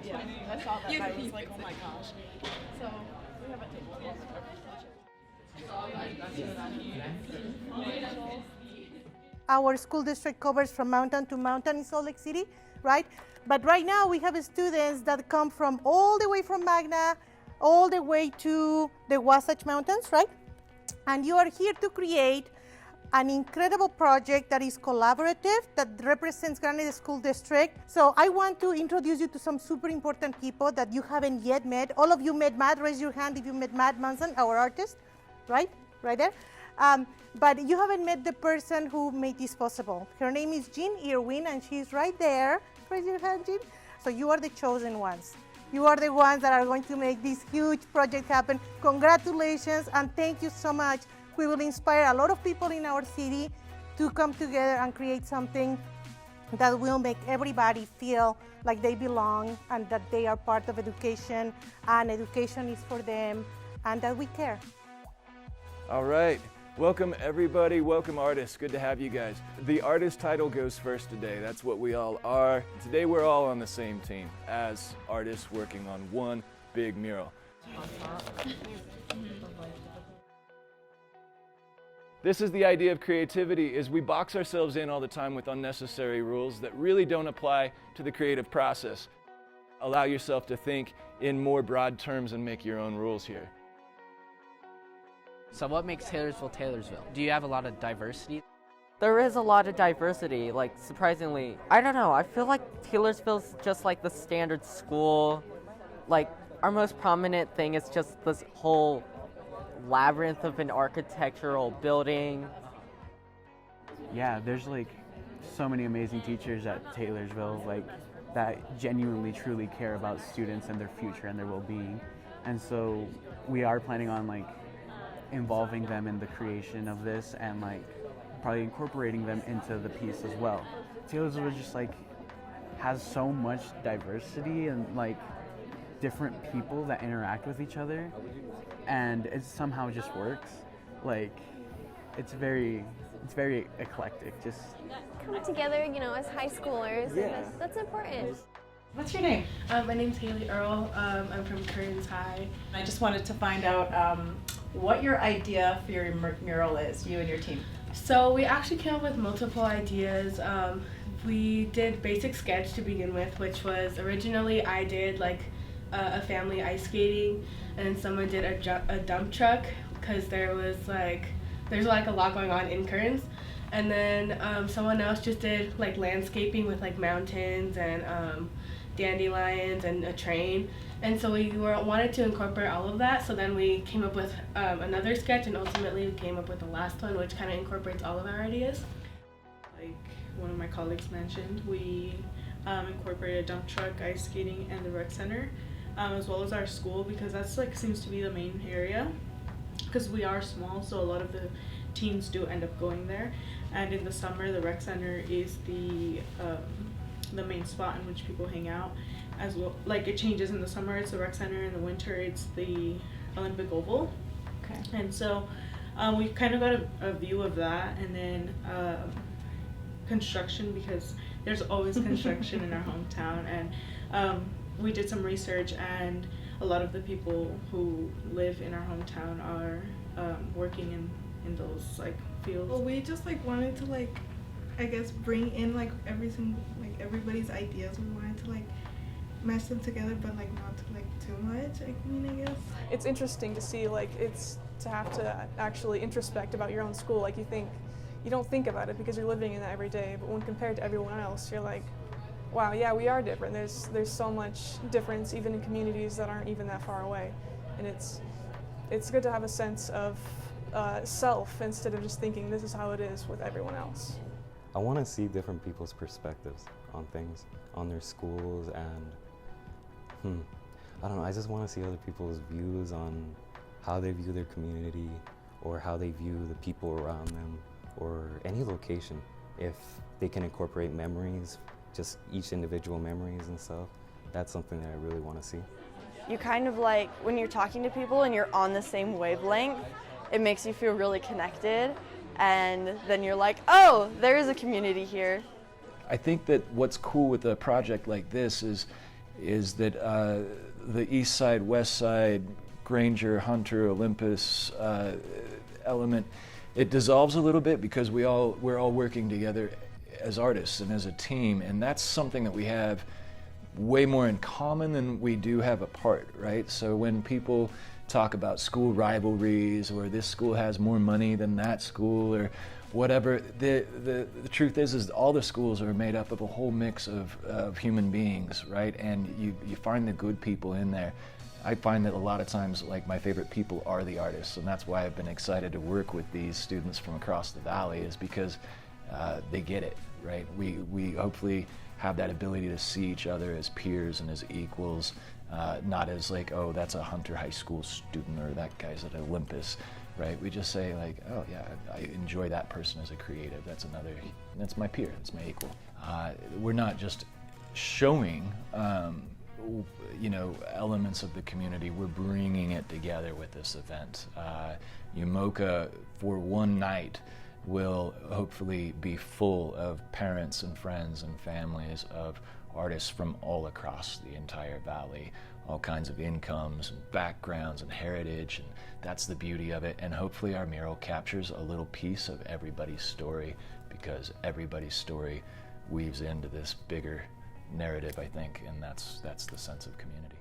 Yeah, I saw that and I was like, oh my gosh. So we have a table. Our school district covers from mountain to mountain in Salt Lake City, right? But right now we have students that come from all the way from Magna, all the way to the Wasatch Mountains, right? And you are here to create an incredible project that is collaborative, that represents Granite School District. So I want to introduce you to some super important people that you haven't yet met. All of you met Matt. Raise your hand if you met Matt Manson, our artist, right? Right there. But you haven't met the person who made this possible. Her name is Jean Irwin, and she's right there. Raise your hand, Jean. So you are the chosen ones. You are the ones that are going to make this huge project happen. Congratulations, and thank you so much. We will inspire a lot of people in our city to come together and create something that will make everybody feel like they belong and that they are part of education, and education is for them, and that we care. All right. Welcome everybody, welcome artists, good to have you guys. The artist title goes first today, that's what we all are. Today we're all on the same team as artists working on one big mural. This is the idea of creativity, is we box ourselves in all the time with unnecessary rules that really don't apply to the creative process. Allow yourself to think in more broad terms and make your own rules here. So what makes Taylorsville Taylorsville? Do you have a lot of diversity? There is a lot of diversity, like surprisingly. I don't know, I feel like Taylorsville's just like the standard school. Like our most prominent thing is just this whole labyrinth of an architectural building. Yeah, there's like so many amazing teachers at Taylorsville, like that genuinely truly care about students and their future and their well-being. And so we are planning on like involving them in the creation of this and like probably incorporating them into the piece as well. Taylorsville just like has so much diversity and like different people that interact with each other, and it somehow just works. Like it's very eclectic. Just come together, you know, as high schoolers. Yeah. And that's important. What's your name? My name's Haley Earl. I'm from Kearns High. I just wanted to find out what your idea for your mural is, you and your team. So we actually came up with multiple ideas. We did basic sketch to begin with, which was originally I did like a family ice skating, and then someone did a dump truck because there's like a lot going on in Kearns. And then someone else just did like landscaping with like mountains and dandelions and a train. And so we wanted to incorporate all of that, so then we came up with another sketch, and ultimately we came up with the last one, which kind of incorporates all of our ideas. Like one of my colleagues mentioned, we incorporated dump truck, ice skating, and the rec center, as well as our school, because that's like seems to be the main area, because we are small, so a lot of the teens do end up going there. And in the summer, the rec center is the main spot in which people hang out. As well, like it changes in the summer, it's the rec center. In the winter, it's the Olympic Oval. Okay. And so we kind of got a view of that, and then construction, because there's always construction in our hometown, and we did some research, and a lot of the people who live in our hometown are working in those like fields. Well, we just like wanted to like, I guess, bring in like everybody's ideas. We wanted to like mash them together, but like not to like too much. I guess It's interesting to see like it's to have to actually introspect about your own school. Like you don't think about it because you're living in that every day, but when compared to everyone else, you're like, wow, yeah, we are different. There's so much difference even in communities that aren't even that far away, and it's good to have a sense of self instead of just thinking this is how it is with everyone else. I want to see different people's perspectives on things, on their schools, and I don't know, I just want to see other people's views on how they view their community or how they view the people around them or any location. If they can incorporate memories, just each individual memories and stuff, that's something that I really want to see. You kind of like, when you're talking to people and you're on the same wavelength, it makes you feel really connected, and then you're like, oh, there is a community here. I think that what's cool with a project like this is that the East Side, West Side, Granger, Hunter, Olympus element, it dissolves a little bit because we're all working together as artists and as a team, and that's something that we have way more in common than we do have apart, right? So when people talk about school rivalries or this school has more money than that school or whatever, the truth is all the schools are made up of a whole mix of human beings, right? And you find the good people in there. I find that a lot of times, like, my favorite people are the artists, and that's why I've been excited to work with these students from across the valley, is because they get it, right? We hopefully have that ability to see each other as peers and as equals, not as like, oh, that's a Hunter High School student or that guy's at Olympus, right? We just say like, oh yeah, I enjoy that person as a creative. That's my peer, that's my equal. We're not just showing elements of the community, we're bringing it together with this event. Umoka, for one night, will hopefully be full of parents and friends and families of artists from all across the entire valley, all kinds of incomes and backgrounds and heritage, and that's the beauty of it. And hopefully our mural captures a little piece of everybody's story, because everybody's story weaves into this bigger narrative, I think, and that's the sense of community.